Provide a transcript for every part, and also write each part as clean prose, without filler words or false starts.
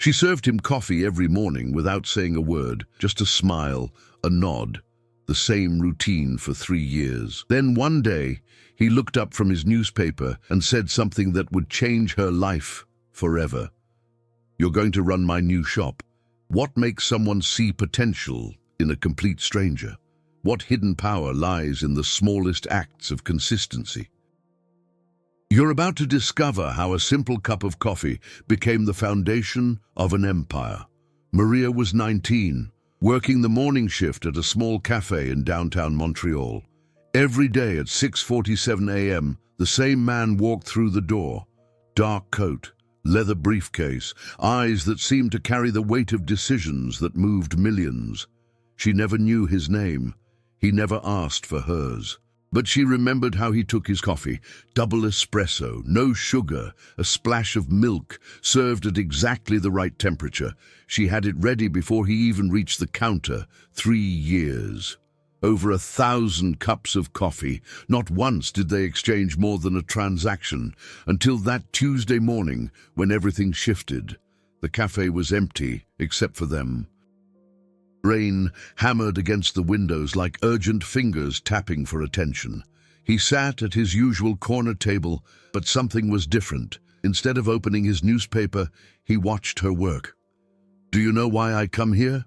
She served him coffee every morning without saying a word, just a smile, a nod, the same routine for 3 years. Then one day, he looked up from his newspaper and said something that would change her life forever. "You're going to run my new shop. What makes someone see potential in a complete stranger? What hidden power lies in the smallest acts of consistency? You're about to discover how a simple cup of coffee became the foundation of an empire." Maria was 19, working the morning shift at a small cafe in downtown Montreal. Every day at 6:47 a.m., the same man walked through the door. Dark coat, leather briefcase, eyes that seemed to carry the weight of decisions that moved millions. She never knew his name. He never asked for hers. But she remembered how he took his coffee, double espresso, no sugar, a splash of milk, served at exactly the right temperature. She had it ready before he even reached the counter. 3 years. Over 1,000 cups of coffee. Not once did they exchange more than a transaction, until that Tuesday morning when everything shifted. The cafe was empty, except for them. Rain hammered against the windows like urgent fingers tapping for attention. He sat at his usual corner table, but something was different. Instead of opening his newspaper, he watched her work. "Do you know why I come here?"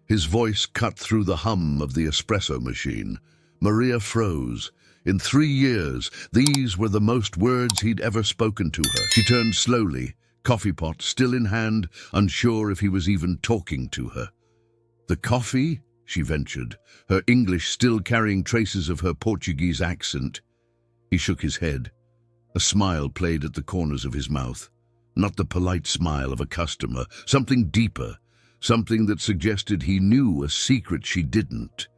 His voice cut through the hum of the espresso machine. Maria froze. In 3 years, these were the most words he'd ever spoken to her. She turned slowly, coffee pot still in hand, unsure if he was even talking to her. "The coffee?" she ventured, her English still carrying traces of her Portuguese accent. He shook his head. A smile played at the corners of his mouth. Not the polite smile of a customer, something deeper, something that suggested he knew a secret she didn't.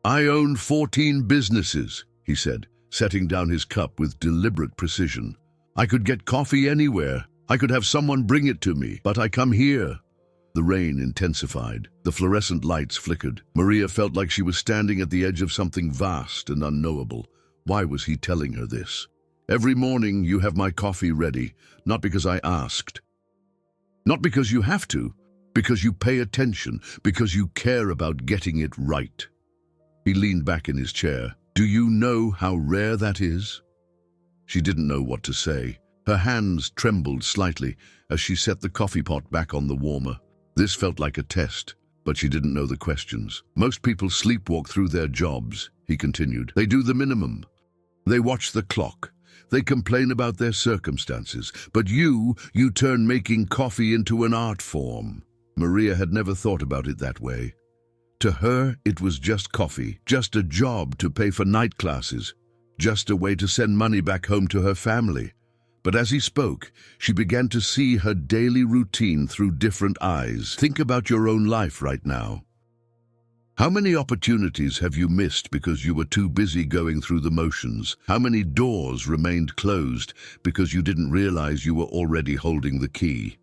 "I own 14 businesses," he said, setting down his cup with deliberate precision. "I could get coffee anywhere. I could have someone bring it to me, but I come here." The rain intensified. The fluorescent lights flickered. Maria felt like she was standing at the edge of something vast and unknowable. Why was he telling her this? "Every morning you have my coffee ready, not because I asked. Not because you have to, because you pay attention, because you care about getting it right." He leaned back in his chair. "Do you know how rare that is?" She didn't know what to say. Her hands trembled slightly as she set the coffee pot back on the warmer. This felt like a test, but she didn't know the questions. "Most people sleepwalk through their jobs," he continued. "They do the minimum. They watch the clock. They complain about their circumstances. But you turn making coffee into an art form." Maria had never thought about it that way. To her, it was just coffee, just a job to pay for night classes, just a way to send money back home to her family. But as he spoke, she began to see her daily routine through different eyes. Think about your own life right now. How many opportunities have you missed because you were too busy going through the motions? How many doors remained closed because you didn't realize you were already holding the key?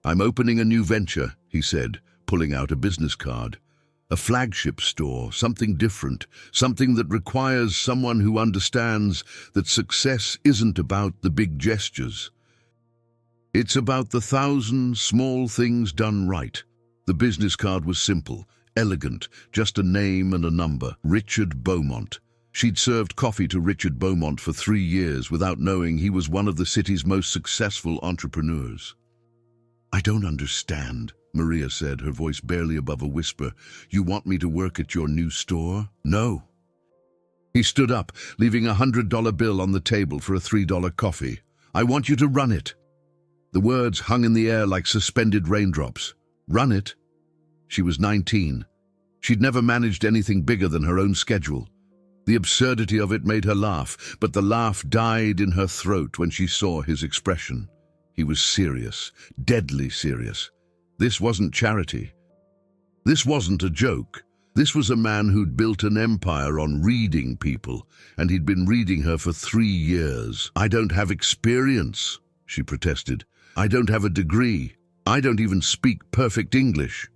"I'm opening a new venture," he said, pulling out a business card. "A flagship store, something different, something that requires someone who understands that success isn't about the big gestures. It's about the 1,000 small things done right." The business card was simple, elegant, just a name and a number. Richard Beaumont. She'd served coffee to Richard Beaumont for 3 years without knowing he was one of the city's most successful entrepreneurs. "I don't understand," Maria said, her voice barely above a whisper. "You want me to work at your new store?" "No." He stood up, leaving a $100 bill on the table for a $3 coffee. "I want you to run it." The words hung in the air like suspended raindrops. Run it? She was 19. She'd never managed anything bigger than her own schedule. The absurdity of it made her laugh, but the laugh died in her throat when she saw his expression. He was serious, deadly serious. This wasn't charity. This wasn't a joke. This was a man who'd built an empire on reading people, and he'd been reading her for 3 years. "I don't have experience," she protested. "I don't have a degree. I don't even speak perfect English."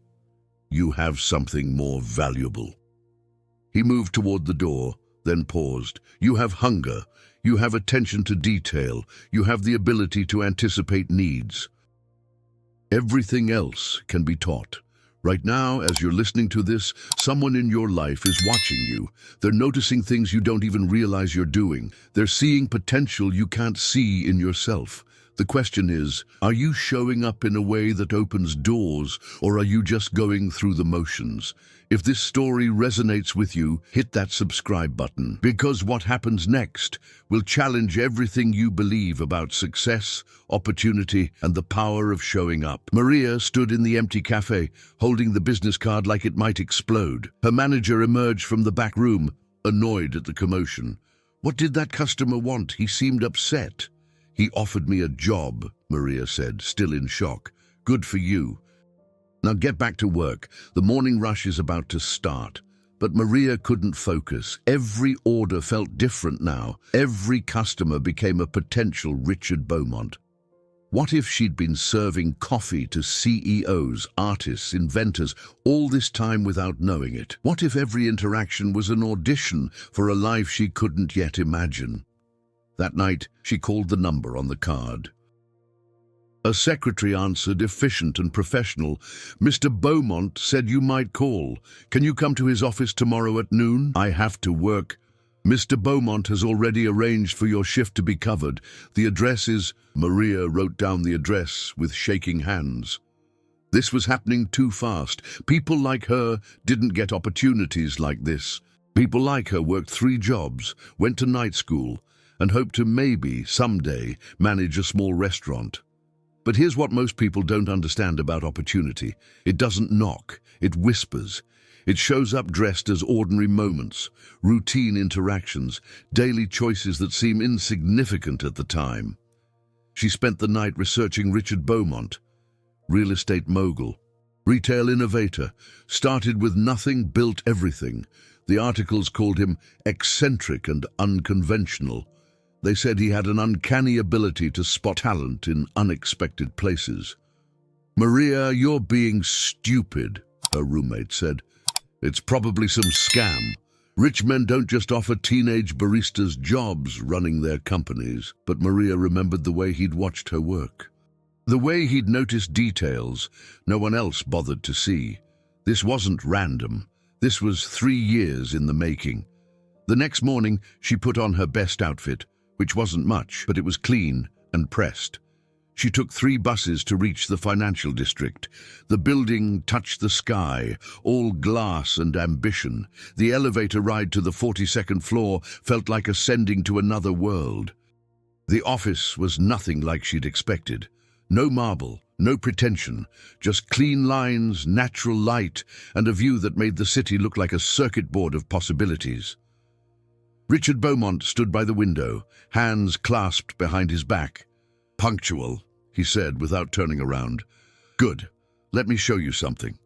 "You have something more valuable." He moved toward the door, then paused. "You have hunger. You have attention to detail. You have the ability to anticipate needs." Everything else can be taught. Right now, as you're listening to this, someone in your life is watching you. They're noticing things you don't even realize you're doing. They're seeing potential you can't see in yourself. The question is, are you showing up in a way that opens doors, or are you just going through the motions? If this story resonates with you, hit that subscribe button, because what happens next will challenge everything you believe about success, opportunity, and the power of showing up. Maria stood in the empty cafe, holding the business card like it might explode. Her manager emerged from the back room, annoyed at the commotion. What did that customer want? He seemed upset. He offered me a job, Maria said, still in shock. Good for you. Now get back to work. The morning rush is about to start. But Maria couldn't focus. Every order felt different now. Every customer became a potential Richard Beaumont. What if she'd been serving coffee to CEOs, artists, inventors, all this time without knowing it? What if every interaction was an audition for a life she couldn't yet imagine? That night, she called the number on the card. A secretary answered, efficient and professional. Mr. Beaumont said you might call. Can you come to his office tomorrow at noon? I have to work. Mr. Beaumont has already arranged for your shift to be covered. The address is... Maria wrote down the address with shaking hands. This was happening too fast. People like her didn't get opportunities like this. People like her worked 3 jobs, went to night school, and hoped to maybe, someday, manage a small restaurant. But here's what most people don't understand about opportunity. It doesn't knock, it whispers. It shows up dressed as ordinary moments, routine interactions, daily choices that seem insignificant at the time. She spent the night researching Richard Beaumont, real estate mogul, retail innovator, started with nothing, built everything. The articles called him eccentric and unconventional. They said he had an uncanny ability to spot talent in unexpected places. Maria, you're being stupid, her roommate said. It's probably some scam. Rich men don't just offer teenage baristas jobs running their companies. But Maria remembered the way he'd watched her work. The way he'd noticed details no one else bothered to see. This wasn't random. This was 3 years in the making. The next morning, she put on her best outfit, which wasn't much, but it was clean and pressed. She took 3 buses to reach the financial district. The building touched the sky, all glass and ambition. The elevator ride to the 42nd floor felt like ascending to another world. The office was nothing like she'd expected. No marble, no pretension, just clean lines, natural light, and a view that made the city look like a circuit board of possibilities. Richard Beaumont stood by the window, hands clasped behind his back. Punctual, he said without turning around. Good, let me show you something.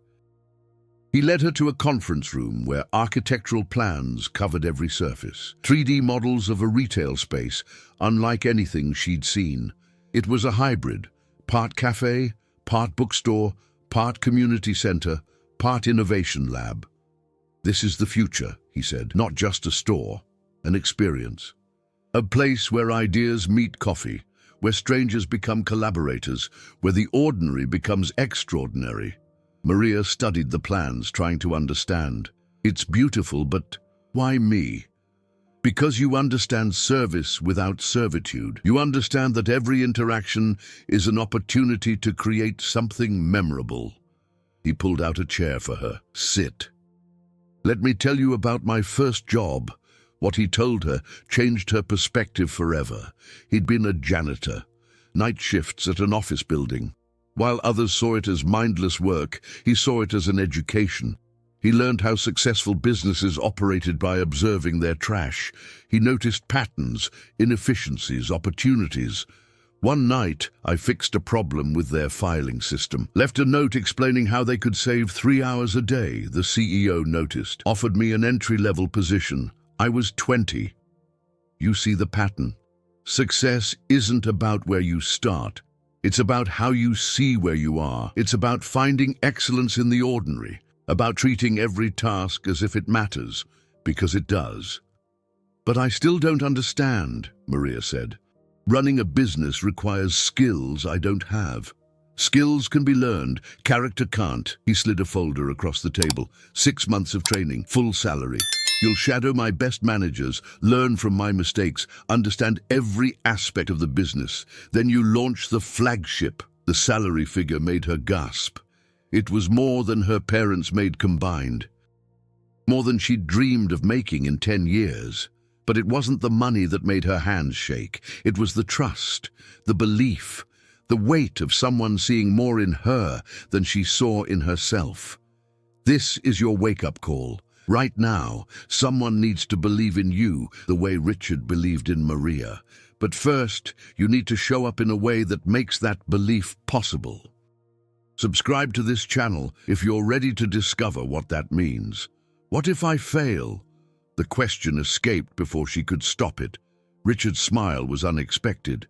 He led her to a conference room where architectural plans covered every surface. 3D models of a retail space, unlike anything she'd seen. It was a hybrid, part cafe, part bookstore, part community center, part innovation lab. This is the future, he said, not just a store. An experience. A place where ideas meet coffee, where strangers become collaborators, where the ordinary becomes extraordinary. Maria studied the plans, trying to understand. It's beautiful, but why me? Because you understand service without servitude. You understand that every interaction is an opportunity to create something memorable. He pulled out a chair for her. Sit. Let me tell you about my first job. What he told her changed her perspective forever. He'd been a janitor, night shifts at an office building. While others saw it as mindless work, he saw it as an education. He learned how successful businesses operated by observing their trash. He noticed patterns, inefficiencies, opportunities. One night, I fixed a problem with their filing system. Left a note explaining how they could save 3 hours a day, the CEO noticed. Offered me an entry-level position. I was 20. You see the pattern. Success isn't about where you start. It's about how you see where you are. It's about finding excellence in the ordinary, about treating every task as if it matters, because it does. But I still don't understand, Maria said. Running a business requires skills I don't have. Skills can be learned, character can't. He slid a folder across the table. 6 months of training, full salary. You'll shadow my best managers, learn from my mistakes, understand every aspect of the business. Then you launch the flagship. The salary figure made her gasp. It was more than her parents made combined. More than she'd dreamed of making in 10 years. But it wasn't the money that made her hands shake. It was the trust, the belief, the weight of someone seeing more in her than she saw in herself. This is your wake-up call. Right now, someone needs to believe in you the way Richard believed in Maria. But first, you need to show up in a way that makes that belief possible. Subscribe to this channel if you're ready to discover what that means. What if I fail? The question escaped before she could stop it. Richard's smile was unexpected.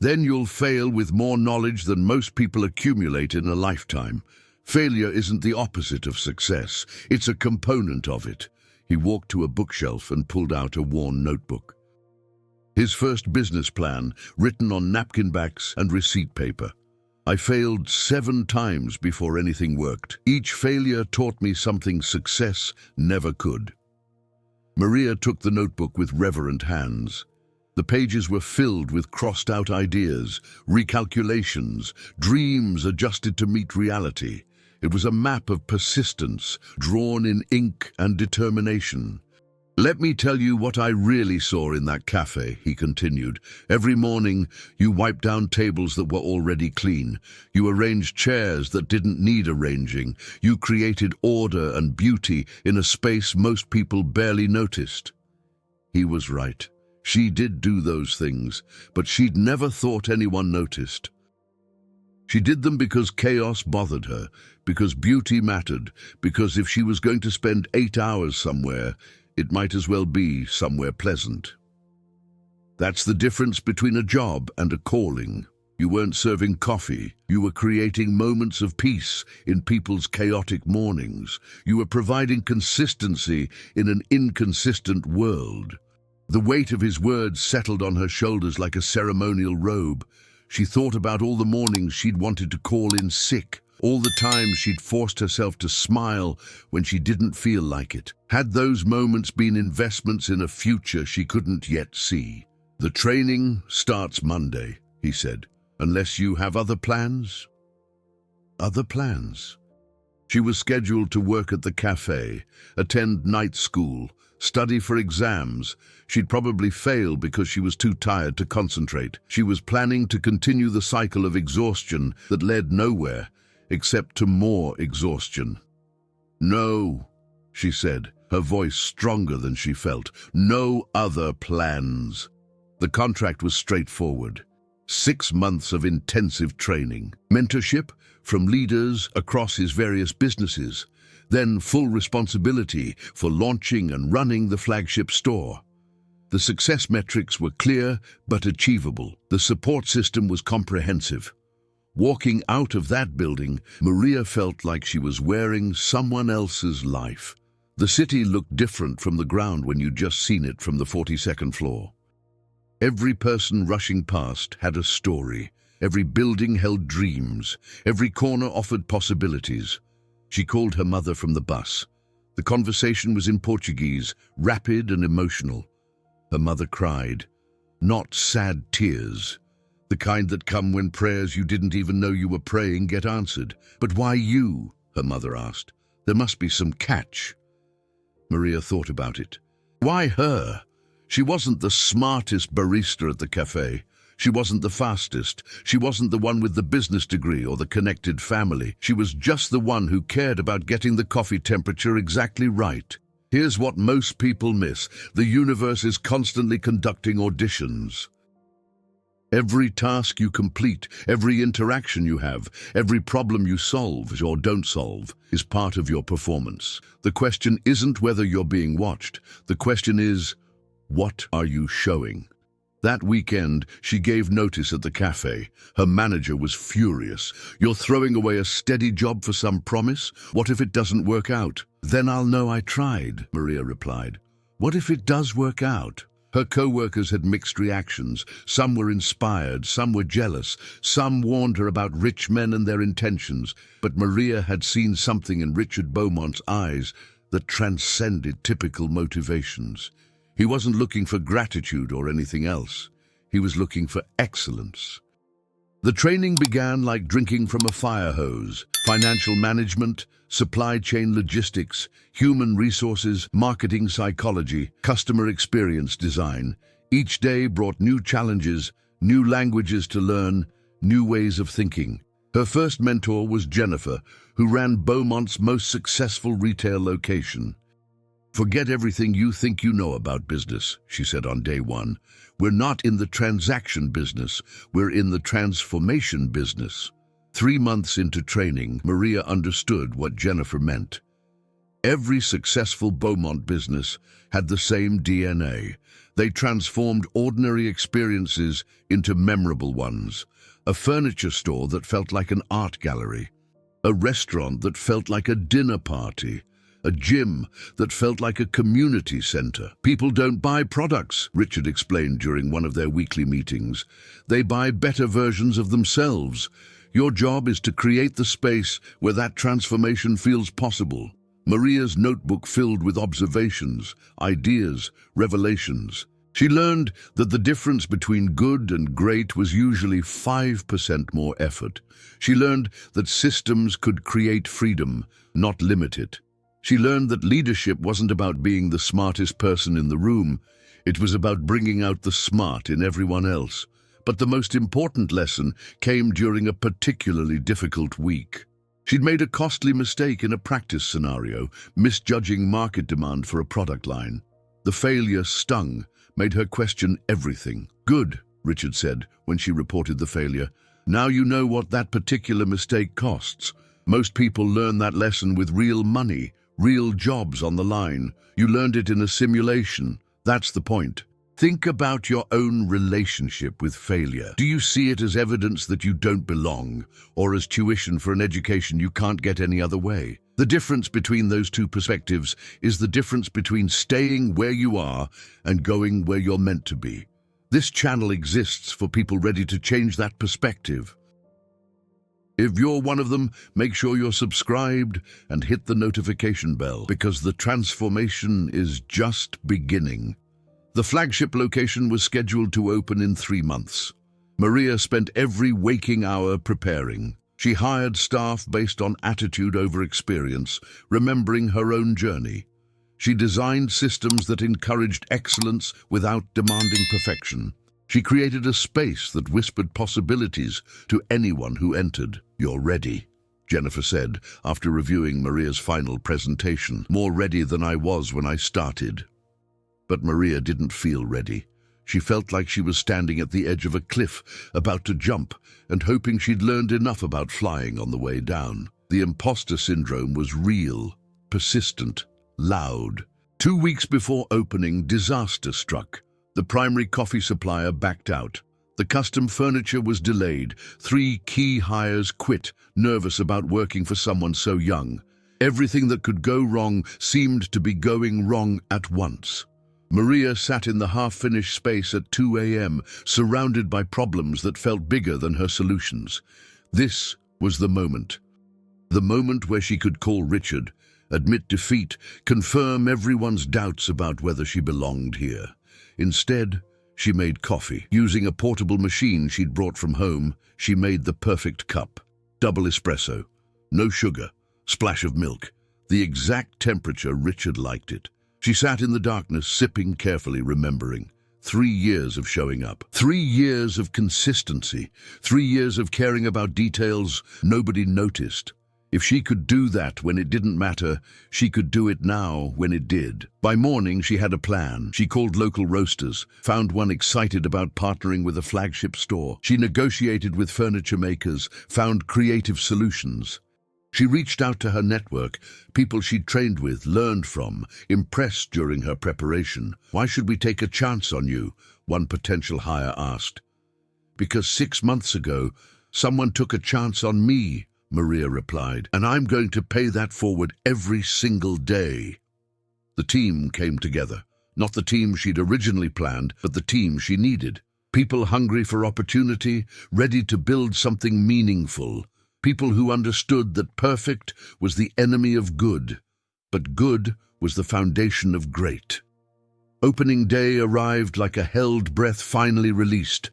Then you'll fail with more knowledge than most people accumulate in a lifetime. Failure isn't the opposite of success. It's a component of it. He walked to a bookshelf and pulled out a worn notebook. His first business plan, written on napkin backs and receipt paper. I failed 7 times before anything worked. Each failure taught me something success never could. Maria took the notebook with reverent hands. The pages were filled with crossed-out ideas, recalculations, dreams adjusted to meet reality. It was a map of persistence, drawn in ink and determination. Let me tell you what I really saw in that cafe, he continued. Every morning, you wiped down tables that were already clean. You arranged chairs that didn't need arranging. You created order and beauty in a space most people barely noticed. He was right. She did do those things, but she'd never thought anyone noticed. She did them because chaos bothered her, because beauty mattered, because if she was going to spend 8 hours somewhere, it might as well be somewhere pleasant. That's the difference between a job and a calling. You weren't serving coffee. You were creating moments of peace in people's chaotic mornings. You were providing consistency in an inconsistent world. The weight of his words settled on her shoulders like a ceremonial robe. She thought about all the mornings she'd wanted to call in sick, all the times she'd forced herself to smile when she didn't feel like it. Had those moments been investments in a future she couldn't yet see? The training starts Monday, he said, unless you have other plans? Other plans? She was scheduled to work at the cafe, attend night school, study for exams. She'd probably fail because she was too tired to concentrate. She was planning to continue the cycle of exhaustion that led nowhere, except to more exhaustion. No, she said, her voice stronger than she felt. No other plans. The contract was straightforward. 6 months of intensive training, mentorship from leaders across his various businesses, then full responsibility for launching and running the flagship store. The success metrics were clear but achievable. The support system was comprehensive. Walking out of that building, Maria felt like she was wearing someone else's life. The city looked different from the ground when you'd just seen it from the 42nd floor. Every person rushing past had a story. Every building held dreams. Every corner offered possibilities. She called her mother from the bus. The conversation was in Portuguese, rapid and emotional. Her mother cried. Not sad tears. The kind that come when prayers you didn't even know you were praying get answered. But why you? Her mother asked. There must be some catch. Maria thought about it. Why her? She wasn't the smartest barista at the cafe. She wasn't the fastest. She wasn't the one with the business degree or the connected family. She was just the one who cared about getting the coffee temperature exactly right. Here's what most people miss. The universe is constantly conducting auditions. Every task you complete, every interaction you have, every problem you solve or don't solve is part of your performance. The question isn't whether you're being watched. The question is, what are you showing? That weekend, she gave notice at the cafe. Her manager was furious. You're throwing away a steady job for some promise? What if it doesn't work out? Then I'll know I tried, Maria replied. What if it does work out? Her co-workers had mixed reactions. Some were inspired, some were jealous, some warned her about rich men and their intentions. But Maria had seen something in Richard Beaumont's eyes that transcended typical motivations. He wasn't looking for gratitude or anything else. He was looking for excellence. The training began like drinking from a fire hose. Financial management, supply chain logistics, human resources, marketing psychology, customer experience design. Each day brought new challenges, new languages to learn, new ways of thinking. Her first mentor was Jennifer, who ran Beaumont's most successful retail location. "Forget everything you think you know about business," she said on day one. "We're not in the transaction business, we're in the transformation business." 3 months into training, Maria understood what Jennifer meant. Every successful Beaumont business had the same DNA. They transformed ordinary experiences into memorable ones. A furniture store that felt like an art gallery. A restaurant that felt like a dinner party. A gym that felt like a community center. "People don't buy products," Richard explained during one of their weekly meetings. "They buy better versions of themselves. Your job is to create the space where that transformation feels possible." Maria's notebook filled with observations, ideas, revelations. She learned that the difference between good and great was usually 5% more effort. She learned that systems could create freedom, not limit it. She learned that leadership wasn't about being the smartest person in the room. It was about bringing out the smart in everyone else. But the most important lesson came during a particularly difficult week. She'd made a costly mistake in a practice scenario, misjudging market demand for a product line. The failure stung, made her question everything. "Good," Richard said when she reported the failure. "Now you know what that particular mistake costs. Most people learn that lesson with real money, real jobs on the line. You learned it in a simulation. That's the point." Think about your own relationship with failure. Do you see it as evidence that you don't belong, or as tuition for an education you can't get any other way? The difference between those two perspectives is the difference between staying where you are and going where you're meant to be. This channel exists for people ready to change that perspective. If you're one of them, make sure you're subscribed and hit the notification bell, because the transformation is just beginning. The flagship location was scheduled to open in 3 months. Maria spent every waking hour preparing. She hired staff based on attitude over experience, remembering her own journey. She designed systems that encouraged excellence without demanding perfection. She created a space that whispered possibilities to anyone who entered. "You're ready," Jennifer said after reviewing Maria's final presentation. "More ready than I was when I started." But Maria didn't feel ready. She felt like she was standing at the edge of a cliff, about to jump, and hoping she'd learned enough about flying on the way down. The imposter syndrome was real, persistent, loud. 2 weeks before opening, disaster struck. The primary coffee supplier backed out. The custom furniture was delayed. 3 key hires quit, nervous about working for someone so young. Everything that could go wrong seemed to be going wrong at once. Maria sat in the half-finished space at 2 a.m., surrounded by problems that felt bigger than her solutions. This was the moment. The moment where she could call Richard, admit defeat, confirm everyone's doubts about whether she belonged here. Instead, she made coffee. Using a portable machine she'd brought from home, she made the perfect cup. Double espresso, no sugar, splash of milk, the exact temperature Richard liked it. She sat in the darkness, sipping carefully, remembering. 3 years of showing up. 3 years of consistency. 3 years of caring about details nobody noticed. If she could do that when it didn't matter, she could do it now when it did. By morning, she had a plan. She called local roasters, found one excited about partnering with a flagship store. She negotiated with furniture makers, found creative solutions. She reached out to her network, people she'd trained with, learned from, impressed during her preparation. "Why should we take a chance on you?" one potential hire asked. "Because 6 months ago, someone took a chance on me," Maria replied, "and I'm going to pay that forward every single day." The team came together. Not the team she'd originally planned, but the team she needed. People hungry for opportunity, ready to build something meaningful. People who understood that perfect was the enemy of good, but good was the foundation of great. Opening day arrived like a held breath finally released.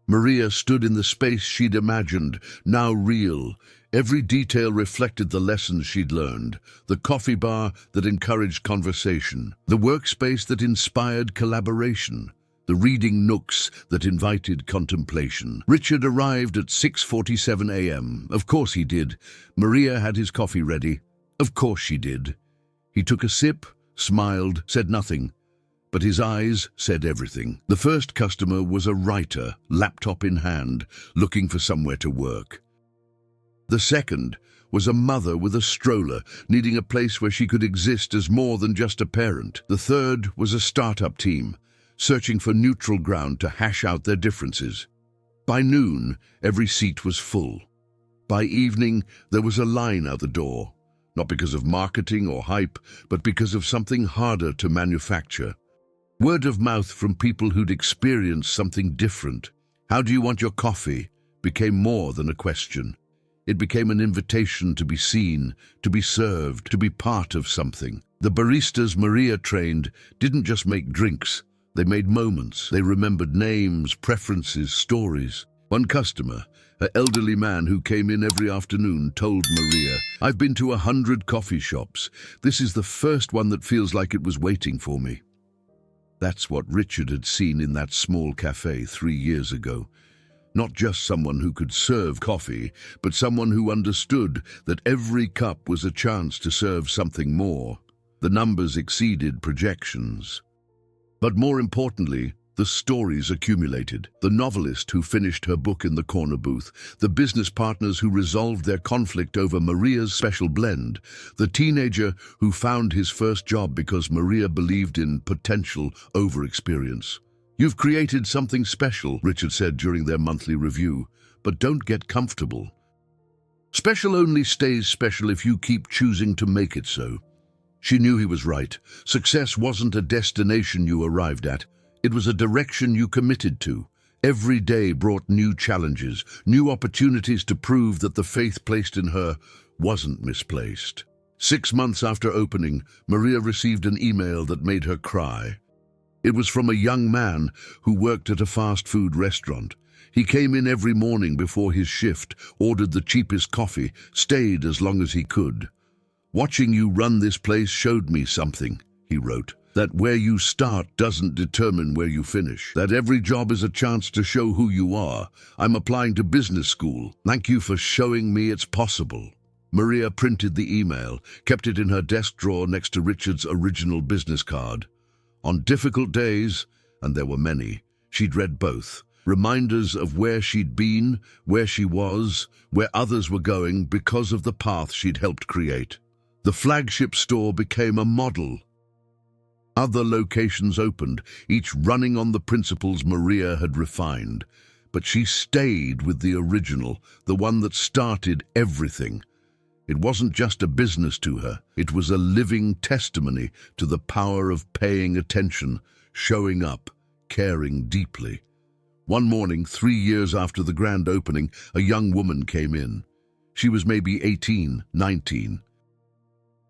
Maria stood in the space she'd imagined, now real. Every detail reflected the lessons she'd learned. The coffee bar that encouraged conversation. The workspace that inspired collaboration. The reading nooks that invited contemplation. Richard arrived at 6:47 a.m. Of course he did. Maria had his coffee ready. Of course she did. He took a sip, smiled, said nothing. But his eyes said everything. The first customer was a writer, laptop in hand, looking for somewhere to work. The second was a mother with a stroller, needing a place where she could exist as more than just a parent. The third was a startup team, searching for neutral ground to hash out their differences. By noon, every seat was full. By evening, there was a line out the door, not because of marketing or hype, but because of something harder to manufacture. Word of mouth from people who'd experienced something different. How do you want your coffee? Became more than a question. It became an invitation to be seen, to be served, to be part of something. The baristas Maria trained didn't just make drinks. They made moments. They remembered names, preferences, stories. One customer, an elderly man who came in every afternoon, told Maria, "I've been to 100 coffee shops. This is the first one that feels like it was waiting for me." That's what Richard had seen in that small cafe 3 years ago. Not just someone who could serve coffee, but someone who understood that every cup was a chance to serve something more. The numbers exceeded projections. But more importantly, the stories accumulated. The novelist who finished her book in the corner booth, the business partners who resolved their conflict over Maria's special blend, the teenager who found his first job because Maria believed in potential over experience. "You've created something special," Richard said during their monthly review, "but don't get comfortable. Special only stays special if you keep choosing to make it so." She knew he was right. Success wasn't a destination you arrived at. It was a direction you committed to. Every day brought new challenges, new opportunities to prove that the faith placed in her wasn't misplaced. 6 months after opening, Maria received an email that made her cry. It was from a young man who worked at a fast food restaurant. He came in every morning before his shift, ordered the cheapest coffee, stayed as long as he could. "Watching you run this place showed me something," he wrote. "That where you start doesn't determine where you finish. That every job is a chance to show who you are. I'm applying to business school. Thank you for showing me it's possible." Maria printed the email, kept it in her desk drawer next to Richard's original business card. On difficult days, and there were many, she'd read both. Reminders of where she'd been, where she was, where others were going because of the path she'd helped create. The flagship store became a model. Other locations opened, each running on the principles Maria had refined. But she stayed with the original, the one that started everything. It wasn't just a business to her. It was a living testimony to the power of paying attention, showing up, caring deeply. One morning, 3 years after the grand opening, a young woman came in. She was maybe 18, 19.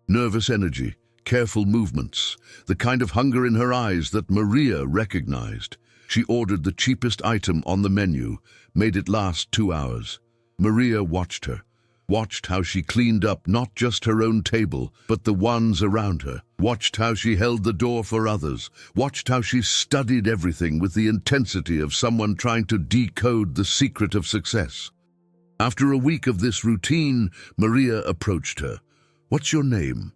Nervous energy, careful movements, the kind of hunger in her eyes that Maria recognized. She ordered the cheapest item on the menu, made it last 2 hours. Maria watched her, watched how she cleaned up not just her own table, but the ones around her, watched how she held the door for others, watched how she studied everything with the intensity of someone trying to decode the secret of success. After a week of this routine, Maria approached her. "What's your name?"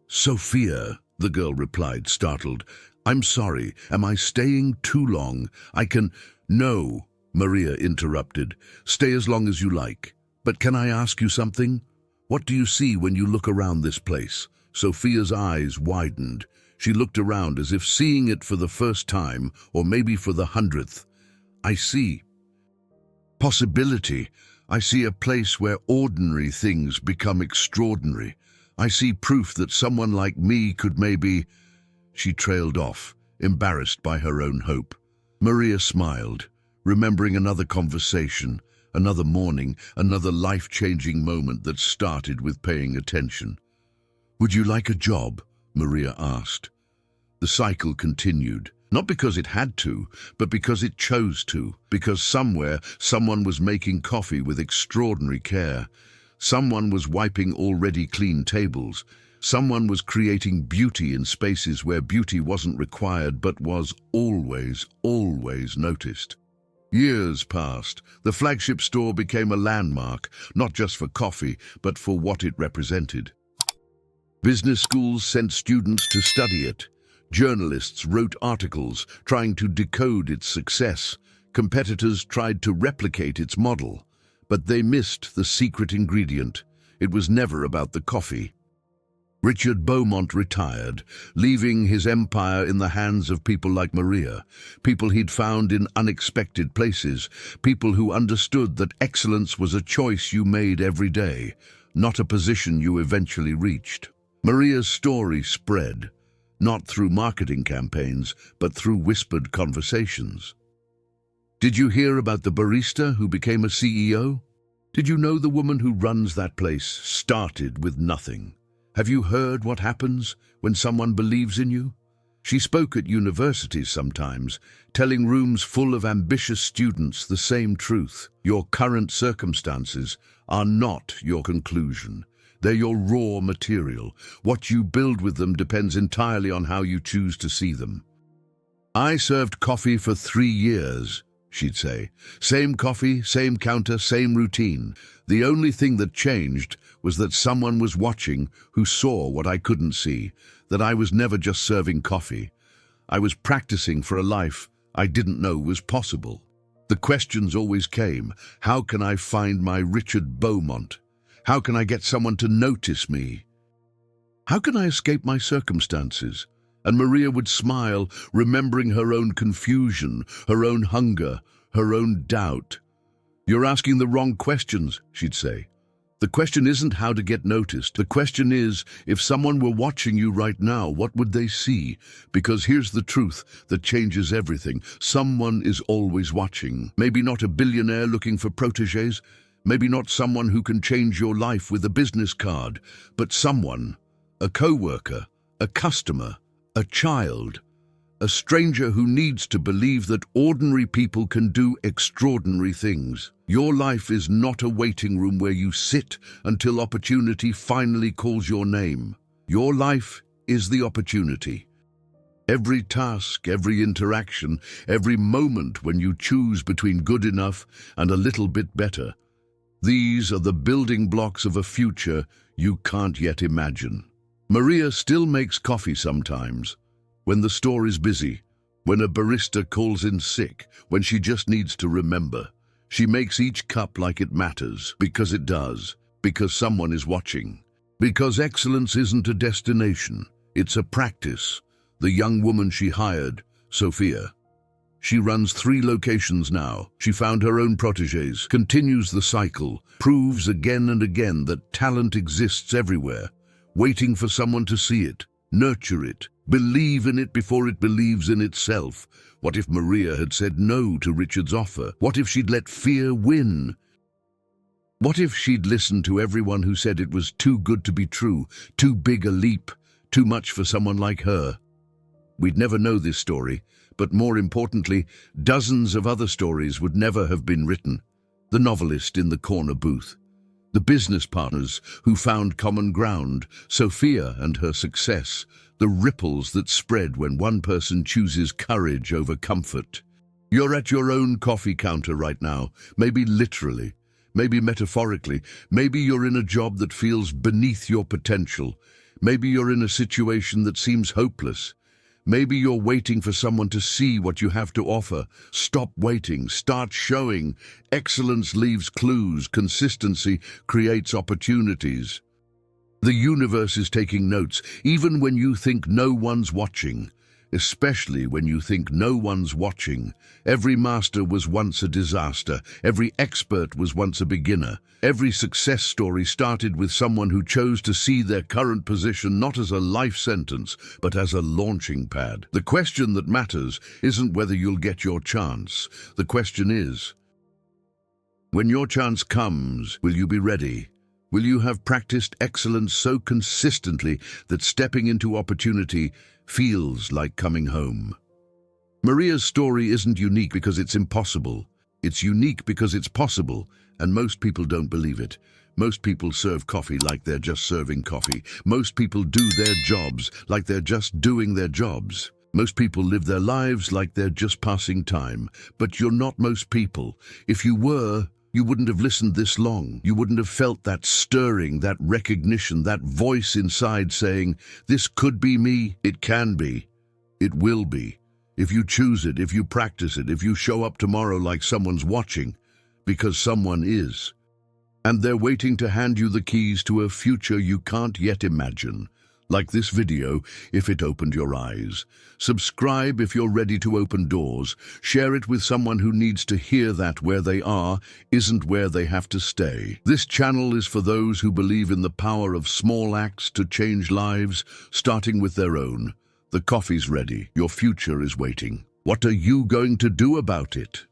"Sophia," the girl replied, startled. "I'm sorry, am I staying too long? I can—" "No," Maria interrupted. "Stay as long as you like. But can I ask you something? What do you see when you look around this place?" Sophia's eyes widened. She looked around as if seeing it for the first time, or maybe for the 100th. "I see possibility. I see a place where ordinary things become extraordinary. I see proof that someone like me could maybe—" She trailed off, embarrassed by her own hope. Maria smiled, remembering another conversation, another morning, another life-changing moment that started with paying attention. "Would you like a job?" Maria asked. The cycle continued, not because it had to, but because it chose to, because somewhere someone was making coffee with extraordinary care. Someone was wiping already clean tables. Someone was creating beauty in spaces where beauty wasn't required but was always, always noticed. Years passed. The flagship store became a landmark, not just for coffee, but for what it represented. Business schools sent students to study it. Journalists wrote articles trying to decode its success. Competitors tried to replicate its model, but they missed the secret ingredient. It was never about the coffee. Richard Beaumont retired, leaving his empire in the hands of people like Maria, people he'd found in unexpected places, people who understood that excellence was a choice you made every day, not a position you eventually reached. Maria's story spread, not through marketing campaigns, but through whispered conversations. Did you hear about the barista who became a CEO? Did you know the woman who runs that place started with nothing? Have you heard what happens when someone believes in you? She spoke at universities sometimes, telling rooms full of ambitious students the same truth. Your current circumstances are not your conclusion. They're your raw material. What you build with them depends entirely on how you choose to see them. "I served coffee for 3 years, she'd say. Same coffee, same counter, same routine. The only thing that changed was that someone was watching who saw what I couldn't see, that I was never just serving coffee. I was practicing for a life I didn't know was possible." The questions always came. How can I find my Richard Beaumont? How can I get someone to notice me? How can I escape my circumstances? And Maria would smile, remembering her own confusion, her own hunger, her own doubt. "You're asking the wrong questions," she'd say. "The question isn't how to get noticed. The question is, if someone were watching you right now, what would they see? Because here's the truth that changes everything. Someone is always watching. Maybe not a billionaire looking for protégés, maybe not someone who can change your life with a business card, but someone, a co-worker, a customer, a child, a stranger who needs to believe that ordinary people can do extraordinary things. Your life is not a waiting room where you sit until opportunity finally calls your name. Your life is the opportunity. Every task, every interaction, every moment when you choose between good enough and a little bit better, these are the building blocks of a future you can't yet imagine. Maria still makes coffee sometimes, when the store is busy, when a barista calls in sick, when she just needs to remember. She makes each cup like it matters, because it does, because someone is watching. Because excellence isn't a destination, it's a practice. The young woman she hired, Sophia. She runs 3 locations now. She found her own protégés, continues the cycle, proves again and again that talent exists everywhere, waiting for someone to see it, nurture it, believe in it before it believes in itself. What if Maria had said no to Richard's offer? What if she'd let fear win? What if she'd listened to everyone who said it was too good to be true, too big a leap, too much for someone like her? We'd never know this story, but more importantly, dozens of other stories would never have been written. The novelist in the corner booth, the business partners who found common ground, Sophia and her success, the ripples that spread when one person chooses courage over comfort. You're at your own coffee counter right now, maybe literally, maybe metaphorically. Maybe you're in a job that feels beneath your potential. Maybe you're in a situation that seems hopeless. Maybe you're waiting for someone to see what you have to offer. Stop waiting, start showing. Excellence leaves clues, consistency creates opportunities. The universe is taking notes, even when you think no one's watching. especially when you think no one's watching. Every master was once a disaster. Every expert was once a beginner. Every success story started with someone who chose to see their current position not as a life sentence, but as a launching pad. The question that matters isn't whether you'll get your chance. The question is, when your chance comes, will you be ready? Will you have practiced excellence so consistently that stepping into opportunity feels like coming home? Maria's story isn't unique because it's impossible. It's unique because it's possible, and most people don't believe it. Most people serve coffee like they're just serving coffee. Most people do their jobs like they're just doing their jobs. Most people live their lives like they're just passing time. But you're not most people. If you were, you wouldn't have listened this long. You wouldn't have felt that stirring, that recognition, that voice inside saying, this could be me, it can be, it will be. If you choose it, if you practice it, if you show up tomorrow like someone's watching, because someone is. And they're waiting to hand you the keys to a future you can't yet imagine. Like this video, if it opened your eyes. Subscribe if you're ready to open doors. Share it with someone who needs to hear that where they are isn't where they have to stay. This channel is for those who believe in the power of small acts to change lives, starting with their own. The coffee's ready. Your future is waiting. What are you going to do about it?